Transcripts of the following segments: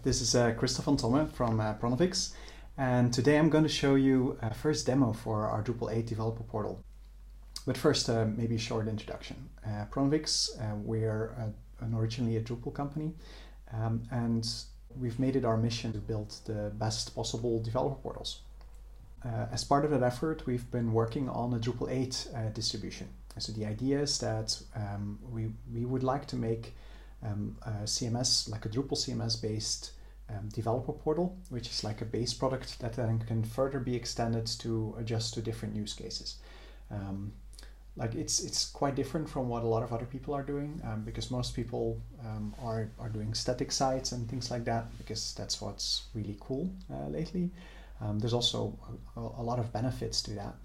This is Christoph van Tomme from Pronovix, and today I'm going to show you a first demo for our Drupal 8 developer portal. But first, maybe a short introduction. Pronovix, we're originally a Drupal company, and we've made it our mission to build the best possible developer portals. As part of that effort, we've been working on a Drupal 8 distribution. So the idea is that we would like to make a CMS, like a Drupal CMS based developer portal, which is like a base product that then can further be extended to adjust to different use cases. Like it's quite different from what a lot of other people are doing, because most people are doing static sites and things like that, because that's what's really cool lately. There's also a lot of benefits to that.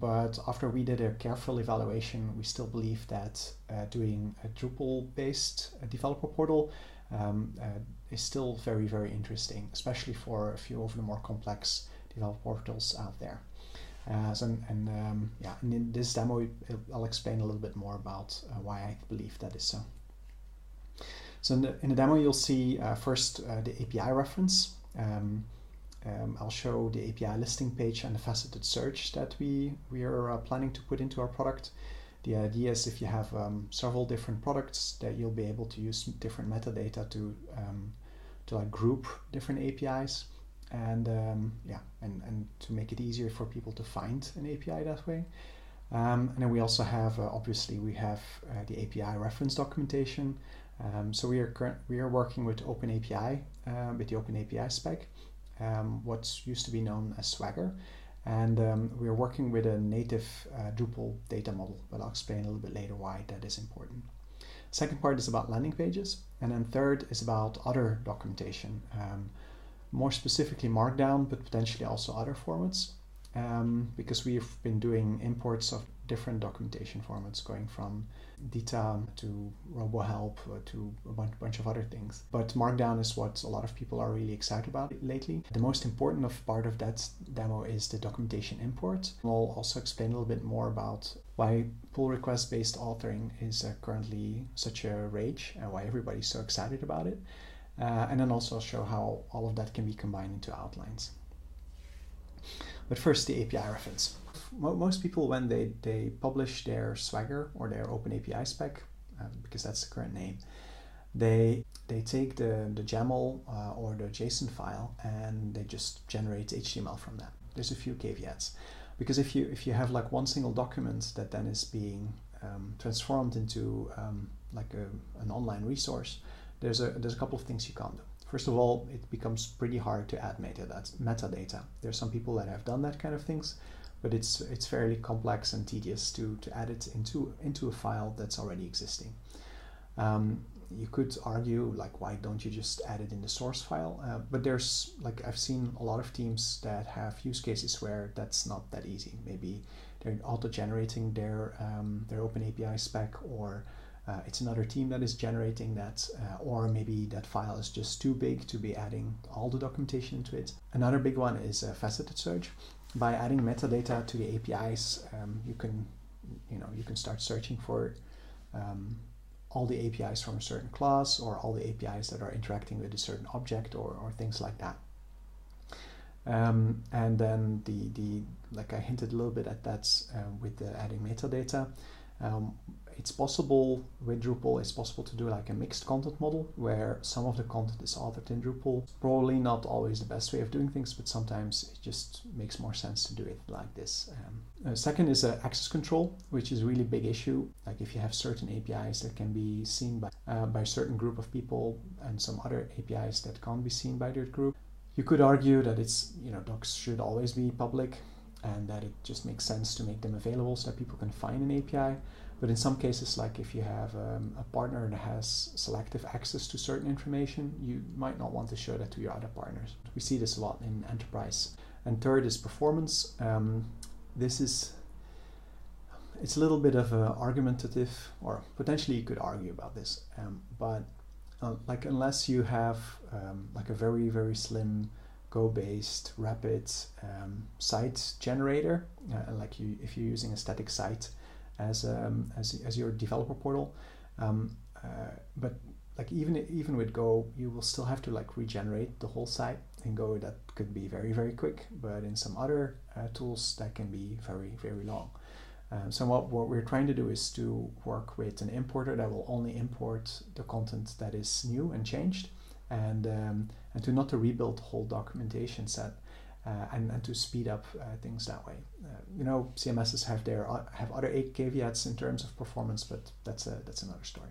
But after we did a careful evaluation, we still believe that doing a Drupal-based developer portal is still very, very interesting, especially for a few of the more complex developer portals out there. In this demo, I'll explain a little bit more about why I believe that is so. So in the demo, you'll see first the API reference. I'll show the API listing page and the faceted search that we are planning to put into our product. The idea is if you have several different products, that you'll be able to use different metadata to like group different APIs and to make it easier for people to find an API that way. And then we also have obviously we have the API reference documentation. So we are working with OpenAPI with the OpenAPI Spec. What's used to be known as Swagger, and we're working with a native Drupal data model, but I'll explain a little bit later why that is important. Second part is about landing pages, and then third is about other documentation, more specifically markdown, but potentially also other formats, because we've been doing imports of different documentation formats, going from Dita to RoboHelp to a bunch of other things. But Markdown is what a lot of people are really excited about lately. The most important part of that demo is the documentation import. I'll also explain a little bit more about why pull request based authoring is currently such a rage and why everybody's so excited about it. And then also show how all of that can be combined into outlines. But first, the API reference. Most people, when they publish their Swagger or their OpenAPI spec, because that's the current name, they take the YAML or the JSON file and they just generate HTML from that. There's a few caveats, because if you have like one single document that then is being transformed into like an online resource, there's a couple of things you can't do. First of all, it becomes pretty hard to add metadata. There's some people that have done that kind of things, but it's fairly complex and tedious to add it into a file that's already existing. You could argue, like, why don't you just add it in the source file? But there's, like, I've seen a lot of teams that have use cases where that's not that easy. Maybe they're auto-generating their OpenAPI spec, or it's another team that is generating that, or maybe that file is just too big to be adding all the documentation into it. Another big one is faceted search. By adding metadata to the APIs, you can start searching for all the APIs from a certain class, or all the APIs that are interacting with a certain object, or things like that. And then like I hinted a little bit at that with the adding metadata. It's possible with Drupal, it's possible to do like a mixed content model where some of the content is authored in Drupal. Probably not always the best way of doing things, but sometimes it just makes more sense to do it like this. Second is access control, which is a really big issue. Like if you have certain APIs that can be seen by a certain group of people and some other APIs that can't be seen by that group. You could argue that docs should always be public, and that it just makes sense to make them available so that people can find an API. But in some cases, like if you have a partner that has selective access to certain information, you might not want to show that to your other partners. We see this a lot in enterprise. And third is performance. It's a little bit of an argumentative, or potentially you could argue about this, but like unless you have like a very, very slim Go-based rapid site generator, like if you're using a static site as your developer portal, but like even with Go, you will still have to like regenerate the whole site. In Go, that could be very, very quick, but in some other tools, that can be very, very long. So what we're trying to do is to work with an importer that will only import the content that is new and changed, and to not to rebuild the whole documentation set, and to speed up things that way. CMSs have other caveats in terms of performance, but that's another story.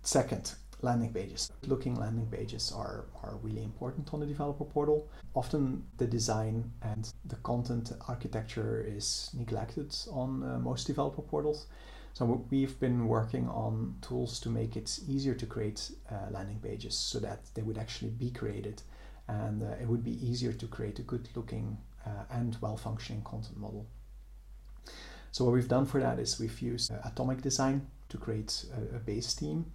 Second, landing pages. Looking landing pages are really important on the developer portal. Often the design and the content architecture is neglected on most developer portals. So we've been working on tools to make it easier to create landing pages so that they would actually be created, and it would be easier to create a good looking and well-functioning content model. So what we've done for that is we've used Atomic Design to create a base theme,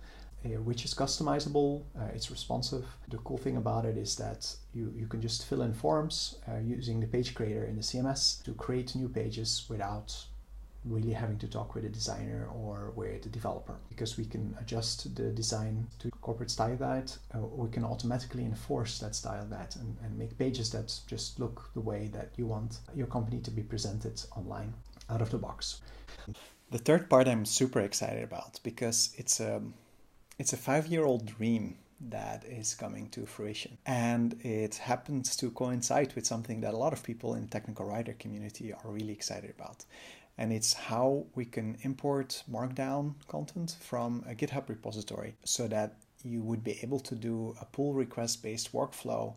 which is customizable, it's responsive. The cool thing about it is that you can just fill in forms using the page creator in the CMS to create new pages without really having to talk with a designer or with a developer. Because we can adjust the design to corporate style guide, we can automatically enforce that style guide and make pages that just look the way that you want your company to be presented online out of the box. The third part I'm super excited about because it's a 5-year-old dream that is coming to fruition, and it happens to coincide with something that a lot of people in the technical writer community are really excited about, and it's how we can import markdown content from a GitHub repository so that you would be able to do a pull request based workflow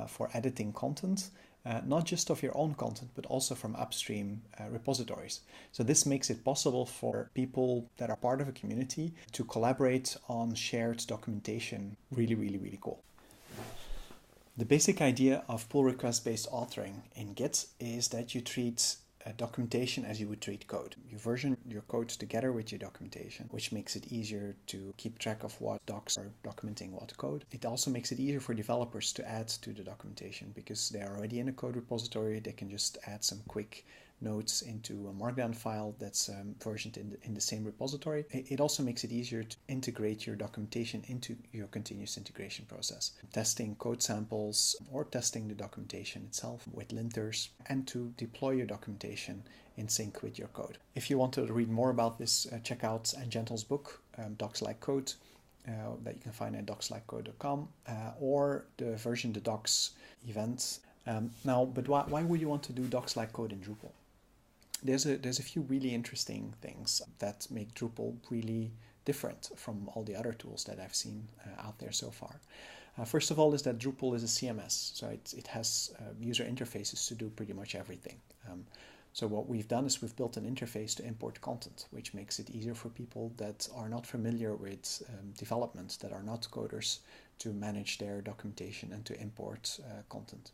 for editing content, not just of your own content, but also from upstream repositories. So this makes it possible for people that are part of a community to collaborate on shared documentation. Really, really, really cool. The basic idea of pull request-based authoring in Git is that you treat documentation as you would treat code. You version your code together with your documentation, which makes it easier to keep track of what docs are documenting what code. It also makes it easier for developers to add to the documentation because they are already in a code repository. They can just add some quick notes into a markdown file that's versioned in the same repository. It also makes it easier to integrate your documentation into your continuous integration process. Testing code samples or testing the documentation itself with linters, and to deploy your documentation in sync with your code. If you want to read more about this, check out Gentle's book, Docs Like Code, that you can find at docslikeCode.com, or the Version the Docs event. But why would you want to do Docs Like Code in Drupal? There's a few really interesting things that make Drupal really different from all the other tools that I've seen out there so far. First of all is that Drupal is a CMS, so it has user interfaces to do pretty much everything. So what we've done is we've built an interface to import content, which makes it easier for people that are not familiar with development, that are not coders, to manage their documentation and to import content.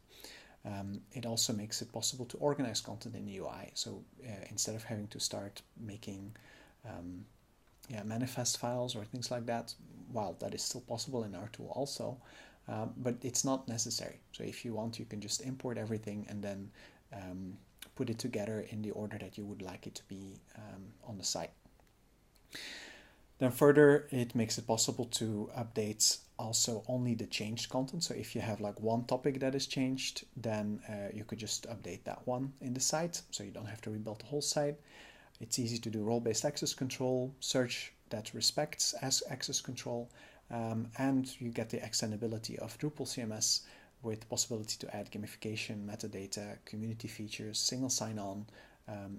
It also makes it possible to organize content in the UI. So instead of having to start making manifest files or things like that, while that is still possible in our tool also, but it's not necessary. So if you want, you can just import everything and then put it together in the order that you would like it to be on the site. Then further, it makes it possible to update also only the changed content. So if you have like one topic that is changed, then you could just update that one in the site. So you don't have to rebuild the whole site. It's easy to do role-based access control, search that respects as access control, and you get the extendability of Drupal CMS with the possibility to add gamification, metadata, community features, single sign-on,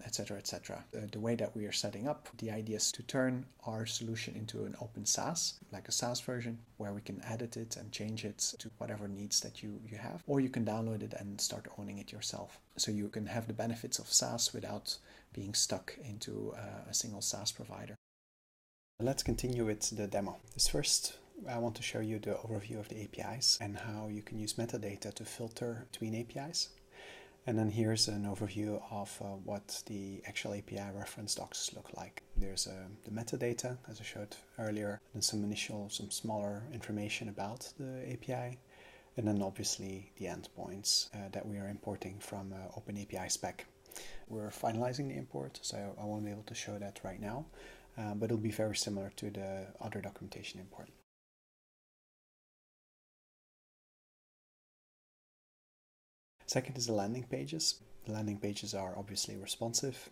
etc., etc. The way that we are setting up, the idea is to turn our solution into an open SaaS, like a SaaS version, where we can edit it and change it to whatever needs that you have, or you can download it and start owning it yourself. So you can have the benefits of SaaS without being stuck into a single SaaS provider. Let's continue with the demo. First, I want to show you the overview of the APIs and how you can use metadata to filter between APIs. And then here's an overview of what the actual API reference docs look like. There's the metadata, as I showed earlier, and some smaller information about the API, and then obviously the endpoints that we are importing from API Spec. We're finalizing the import, so I won't be able to show that right now, but it'll be very similar to the other documentation import. Second is the landing pages. The landing pages are obviously responsive,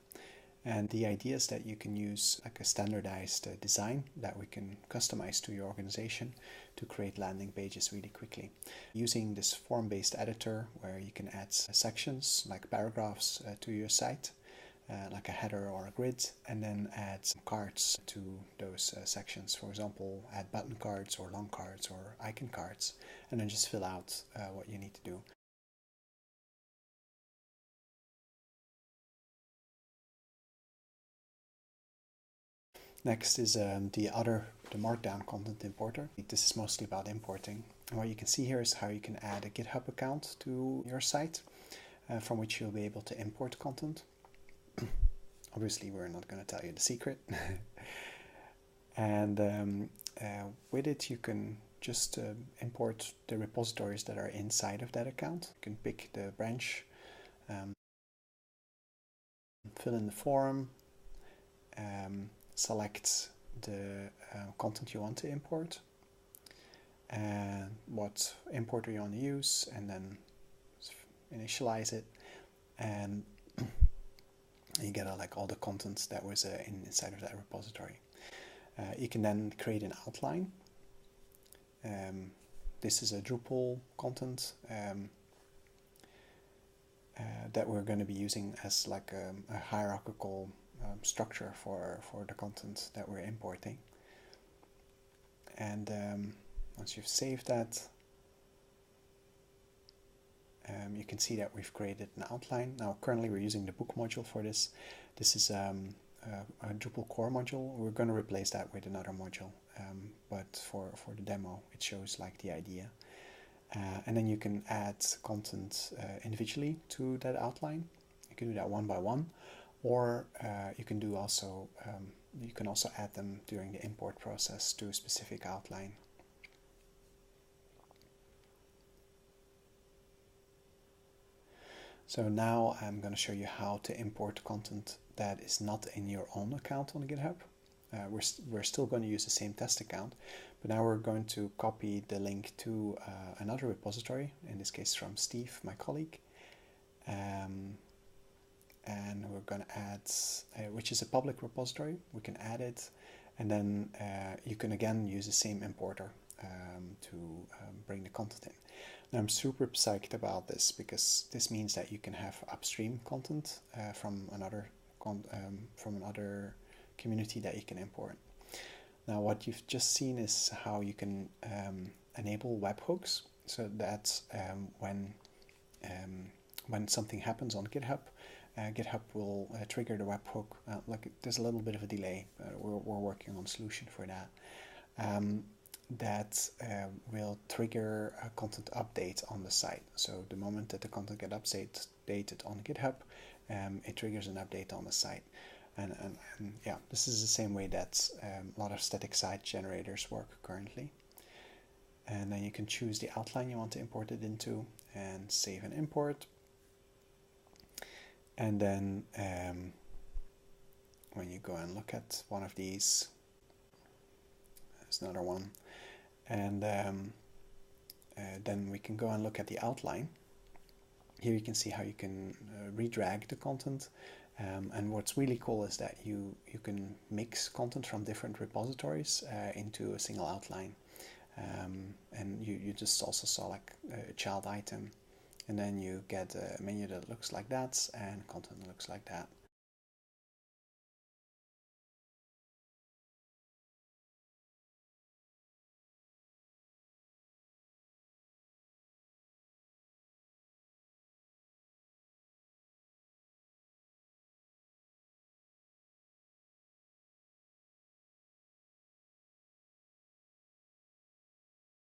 and the idea is that you can use like a standardized design that we can customize to your organization to create landing pages really quickly. Using this form-based editor where you can add sections like paragraphs to your site, like a header or a grid, and then add some cards to those sections. For example, add button cards or long cards or icon cards, and then just fill out what you need to do. Next is the markdown content importer. This is mostly about importing. And what you can see here is how you can add a GitHub account to your site from which you'll be able to import content. Obviously, we're not going to tell you the secret. And with it, you can just import the repositories that are inside of that account. You can pick the branch, fill in the form, select the content you want to import and what importer you want to use, and then initialize it, and you get like all the content that was inside of that repository. You can then create an outline. This is a Drupal content that we're going to be using as like a hierarchical structure for the content that we're importing. And once you've saved that, you can see that we've created an outline. Now currently we're using the book module for this. This is a Drupal core module. We're going to replace that with another module, but for the demo it shows like the idea. And then you can add content individually to that outline. You can do that one by one, or you can also add them during the import process to a specific outline. So now I'm going to show you how to import content that is not in your own account on GitHub. We're still going to use the same test account, but now we're going to copy the link to another repository, in this case from Steve, my colleague. And we're going to add, which is a public repository. We can add it, and then you can again use the same importer to bring the content in. Now I'm super psyched about this because this means that you can have upstream content from another community that you can import. Now what you've just seen is how you can enable webhooks, so that when something happens on GitHub, GitHub will trigger the webhook. Like there's a little bit of a delay. We're working on a solution for that. That will trigger a content update on the site. So the moment that the content gets updated on GitHub, it triggers an update on the site. And yeah, this is the same way that a lot of static site generators work currently. And then you can choose the outline you want to import it into and save and import. And then when you go and look at one of these, there's another one, and then we can go and look at the outline. Here you can see how you can redrag the content, and what's really cool is that you can mix content from different repositories into a single outline, and you just also saw like a child item, and then you get a menu that looks like that and content that looks like that.